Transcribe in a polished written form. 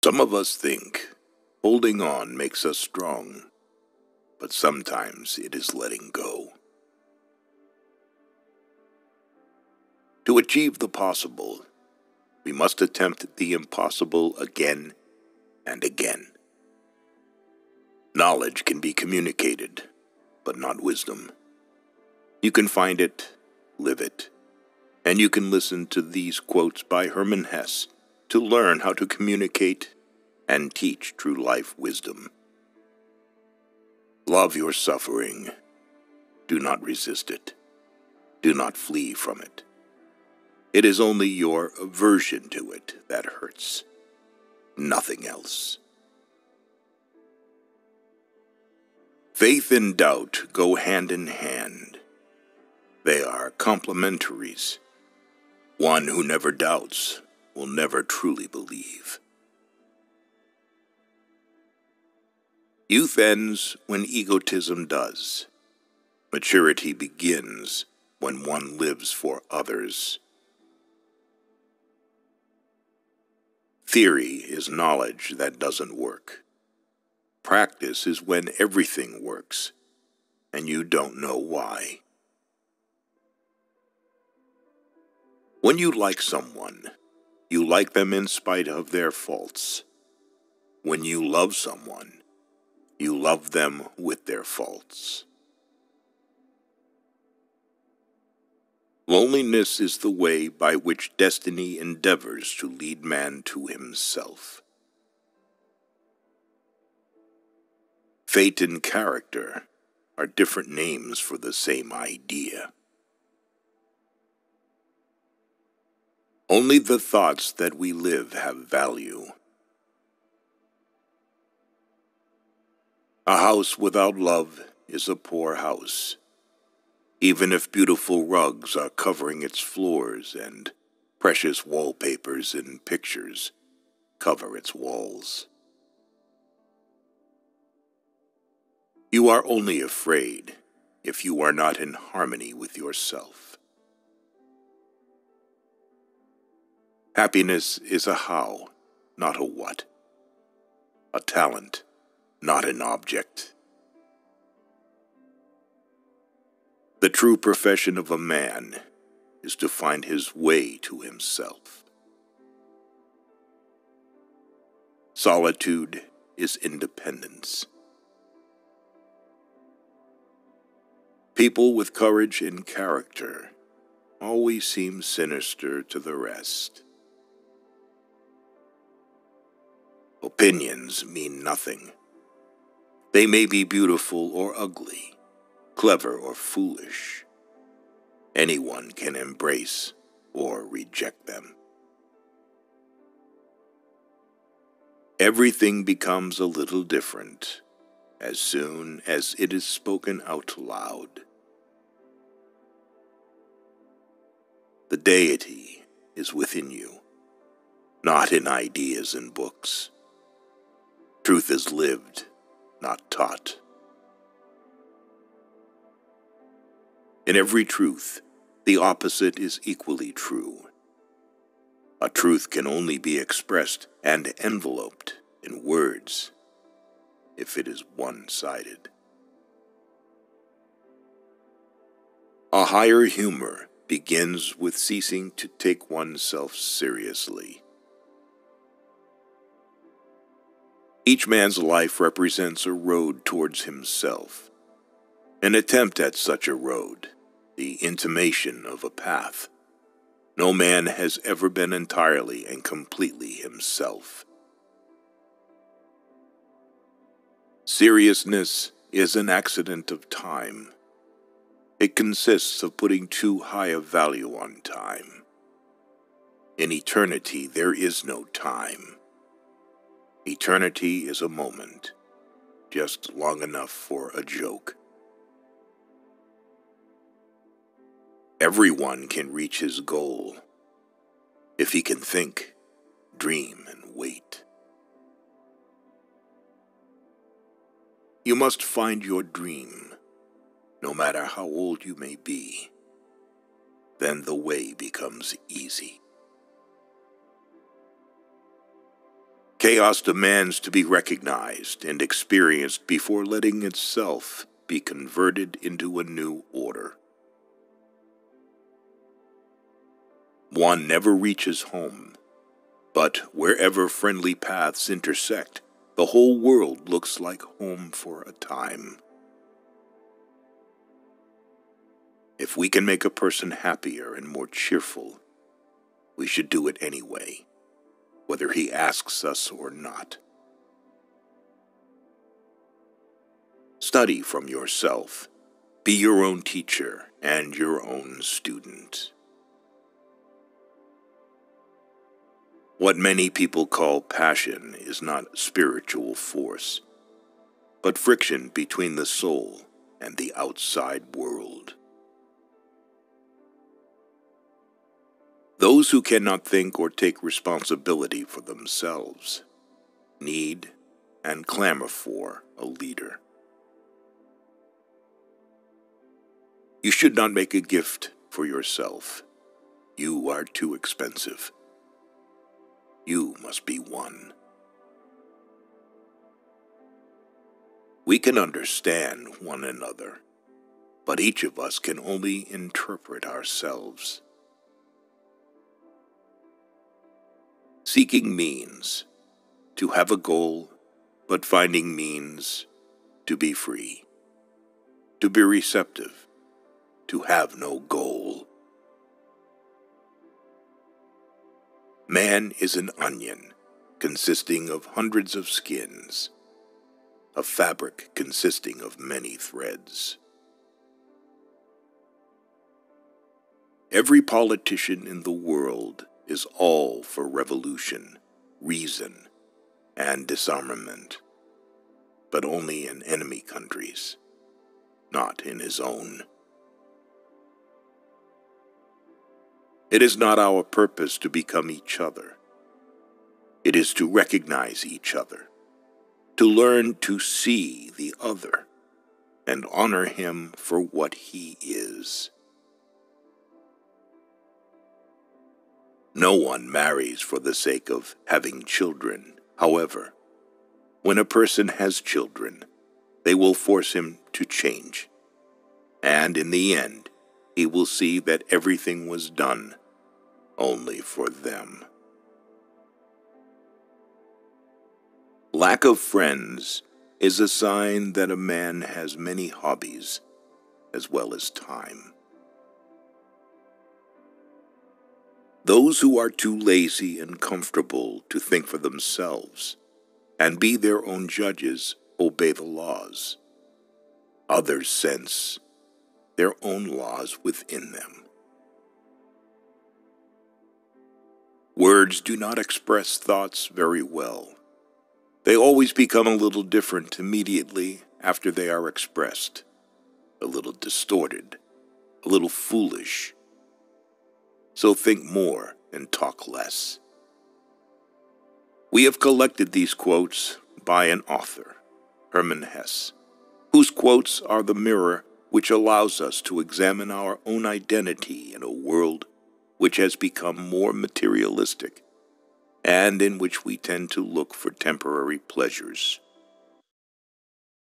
Some of us think holding on makes us strong, but sometimes it is letting go. To achieve the possible, we must attempt the impossible again and again. Knowledge can be communicated, but not wisdom. You can find it, live it, and you can listen to these quotes by Hermann Hesse to learn how to communicate and teach true life wisdom. Love your suffering. Do not resist it. Do not flee from it. It is only your aversion to it that hurts. Nothing else. Faith and doubt go hand in hand. They are complementaries. One who never doubts will never truly believe. Youth ends when egotism does. Maturity begins when one lives for others. Theory is knowledge that doesn't work. Practice is when everything works, and you don't know why. When you like someone, you like them in spite of their faults. When you love someone, you love them with their faults. Loneliness is the way by which destiny endeavors to lead man to himself. Fate and character are different names for the same idea. Only the thoughts that we live have value. A house without love is a poor house, even if beautiful rugs are covering its floors and precious wallpapers and pictures cover its walls. You are only afraid if you are not in harmony with yourself. Happiness is a how, not a what. A talent, not an object. The true profession of a man is to find his way to himself. Solitude is independence. People with courage and character always seem sinister to the rest. Opinions mean nothing. They may be beautiful or ugly, clever or foolish. Anyone can embrace or reject them. Everything becomes a little different as soon as it is spoken out loud. The deity is within you, not in ideas and books. Truth is lived, not taught. In every truth, the opposite is equally true. A truth can only be expressed and enveloped in words if it is one-sided. A higher humor begins with ceasing to take oneself seriously. Each man's life represents a road towards himself, an attempt at such a road, the intimation of a path. No man has ever been entirely and completely himself. Seriousness is an accident of time. It consists of putting too high a value on time. In eternity, there is no time. Eternity is a moment, just long enough for a joke. Everyone can reach his goal, if he can think, dream, and wait. You must find your dream, no matter how old you may be. Then the way becomes easy. Chaos demands to be recognized and experienced before letting itself be converted into a new order. One never reaches home, but wherever friendly paths intersect, the whole world looks like home for a time. If we can make a person happier and more cheerful, we should do it anyway, whether he asks us or not. Study from yourself. Be your own teacher and your own student. What many people call passion is not spiritual force, but friction between the soul and the outside world. Those who cannot think or take responsibility for themselves need and clamor for a leader. You should not make a gift for yourself. You are too expensive. You must be one. We can understand one another, but each of us can only interpret ourselves. Seeking means to have a goal, but finding means to be free, to be receptive, to have no goal. Man is an onion consisting of hundreds of skins, a fabric consisting of many threads. Every politician in the world is all for revolution, reason, and disarmament, but only in enemy countries, not in his own. It is not our purpose to become each other. It is to recognize each other, to learn to see the other, and honor him for what he is. No one marries for the sake of having children. However, when a person has children, they will force him to change, and in the end, he will see that everything was done only for them. Lack of friends is a sign that a man has many hobbies as well as time. Those who are too lazy and comfortable to think for themselves and be their own judges obey the laws. Others sense their own laws within them. Words do not express thoughts very well. They always become a little different immediately after they are expressed, a little distorted, a little foolish. So think more and talk less. We have collected these quotes by an author, Hermann Hesse, whose quotes are the mirror which allows us to examine our own identity in a world which has become more materialistic and in which we tend to look for temporary pleasures.